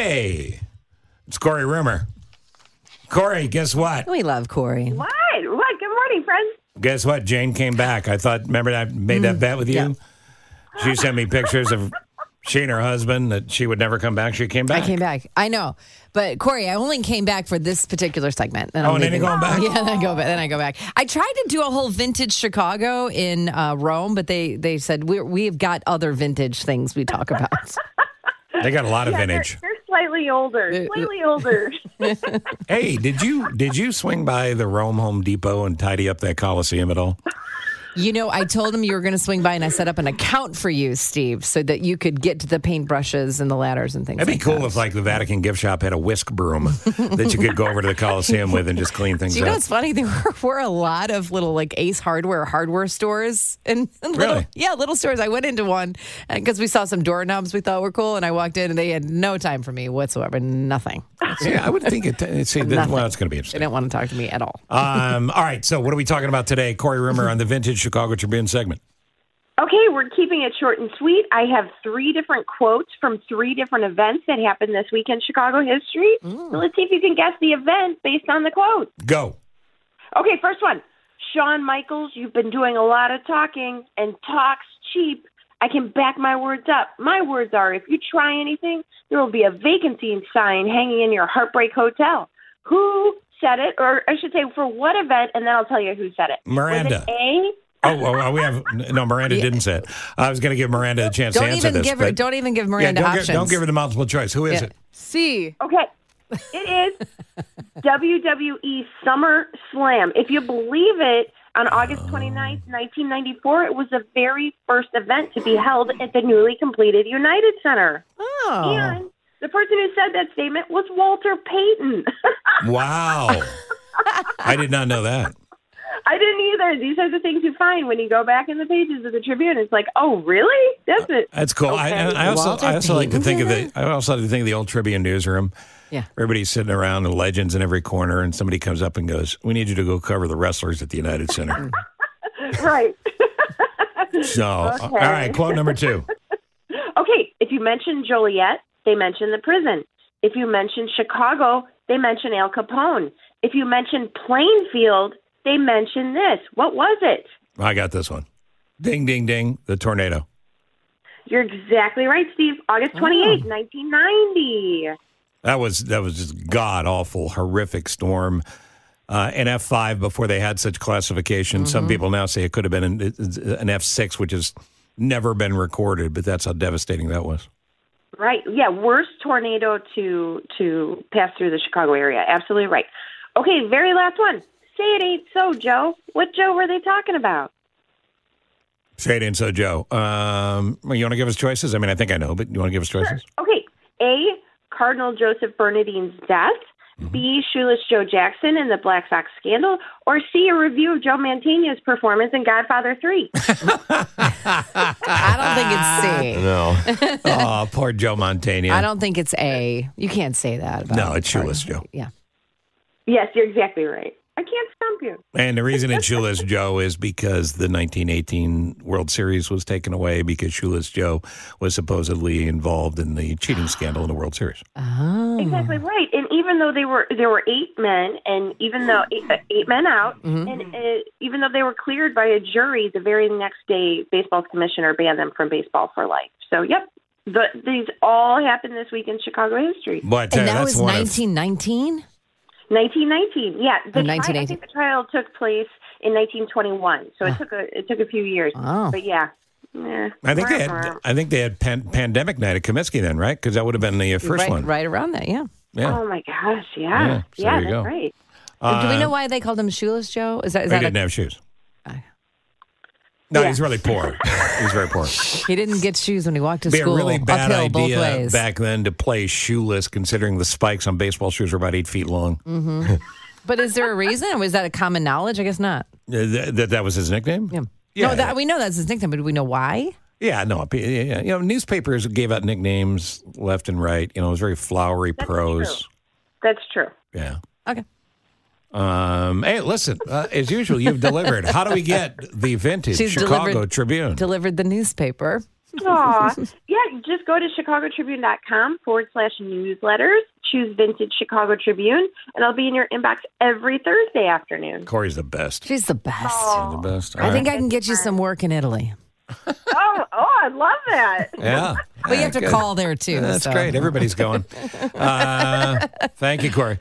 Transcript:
Hey, it's Kori Rumore. Kori, guess what? We love Kori. What? Good morning, friends. Guess what? Jane came back. I thought, remember I made that bet with you? Yeah. She sent me pictures of she and her husband that she would never come back. She came back. I came back. I know. But Kori, I only came back for this particular segment. Oh, and then you're going back? Yeah, then I go back. I tried to do a whole vintage Chicago in Rome, but they said we've got other vintage things we talk about. They got a lot of vintage. They're slightly older. Hey, did you swing by the Rome Home Depot and tidy up that Coliseum at all? You know, I told them you were going to swing by, and I set up an account for you, Steve, so that you could get to the paintbrushes and the ladders and things. That'd be like cool that. if, like, the Vatican gift shop had a whisk broom that you could go over to the Coliseum with and just clean things Do you up. know what's funny? There were a lot of little, like, Ace hardware stores. And Really? little stores. I went into one because we saw some doorknobs we thought were cool, and I walked in, and they had no time for me whatsoever. Nothing. Yeah, I would think it. See, well, it's going to be They interesting. didn't want to talk to me at all. All right, so what are we talking about today? Kori Rumore on the Vintage Chicago Tribune segment. Okay, we're keeping it short and sweet. I have 3 different quotes from 3 different events that happened this week in Chicago history. So let's see if you can guess the event based on the quote. Go. Okay, first one. Shawn Michaels, you've been doing a lot of talking, and talk's cheap. I can back my words up. My words are, if you try anything, there will be a vacancy sign hanging in your Heartbreak Hotel. Who said it? Or I should say, for what event? And then I'll tell you who said it. Miranda. Was it A? Miranda didn't say it. I was going to give Miranda a chance to answer this. Don't even give Miranda options. Don't give her the multiple choice. Who is it? C. Okay. It is WWE Summer Slam. If you believe it, on August 29th, 1994, it was the very first event to be held at the newly completed United Center. Oh. And the person who said that statement was Walter Payton. Wow. I did not know that. I didn't either. These are the things you find when you go back in the pages of the Tribune. It's like, oh, really? That's it. That's cool. Okay. I also like to think of the old Tribune newsroom. Yeah. Everybody's sitting around, the legends in every corner, and somebody comes up and goes, "We need you to go cover the wrestlers at the United Center." Right. So, all right, quote number 2. Okay, if you mention Joliet, they mention the prison. If you mention Chicago, they mention Al Capone. If you mention Plainfield, they mention this. What was it? I got this one. Ding, ding, ding, the tornado. You're exactly right, Steve. August 28th, 1990. That was just god-awful, horrific storm. An F5 before they had such classification. Some people now say it could have been an F6, which has never been recorded, but that's how devastating that was. Right. Yeah, worst tornado to pass through the Chicago area. Absolutely right. Okay, very last one. Say it ain't so, Joe. What Joe were they talking about? Say it ain't so, Joe. You want to give us choices? I mean, I think I know, but you want to give us choices? Sure. Okay. A, Cardinal Joseph Bernadine's death. B, Shoeless Joe Jackson and the Black Sox scandal. Or C, a review of Joe Mantegna's performance in Godfather 3. I don't think it's C. No. Oh, poor Joe Mantegna. I don't think it's A. You can't say that about No, it's Shoeless Joe. Yeah. Yes, you're exactly right. I can't stump you. And the reason it's Shoeless Joe is because the 1918 World Series was taken away because Shoeless Joe was supposedly involved in the cheating scandal in the World Series. Oh. Exactly right. And even though there were 8 men, and even though 8 men out, and even though they were cleared by a jury, the very next day, baseball commissioner banned them from baseball for life. So, yep, these all happened this week in Chicago history. But And that that's was one 1919? 1919, yeah. I 1918. think the trial took place in 1921, so it took a few years. Oh. But yeah. I think they had pandemic night at Comiskey then, right? Because that would have been the first one. Right around that, yeah. Yeah. Oh my gosh, yeah. So there you that's go. right. Do we know why they called him Shoeless Joe? Is that He didn't have shoes. No, he's really poor. He's very poor. He didn't get shoes when he walked to It'd be school. a really bad uphill both idea ways. back then to play shoeless, considering the spikes on baseball shoes are about 8 feet long. Mm-hmm. But is there a reason? Was that a common knowledge? I guess not. That was his nickname? Yeah. No, we know that's his nickname, but do we know why? Yeah, no. Yeah. You know, newspapers gave out nicknames left and right. You know, it was very flowery prose. That's true. Yeah. Okay. Hey, listen, as usual, you've delivered. How do we get the vintage Chicago Tribune? Delivered the newspaper. Aw. Yeah, just go to chicagotribune.com/newsletters, choose Vintage Chicago Tribune, and I'll be in your inbox every Thursday afternoon. Kori's the best. She's the best. The best. All I right. think I can get you some work in Italy. Oh, I love that. Yeah. But you have to Good. call there, too. That's so. great. Everybody's going. Thank you, Kori.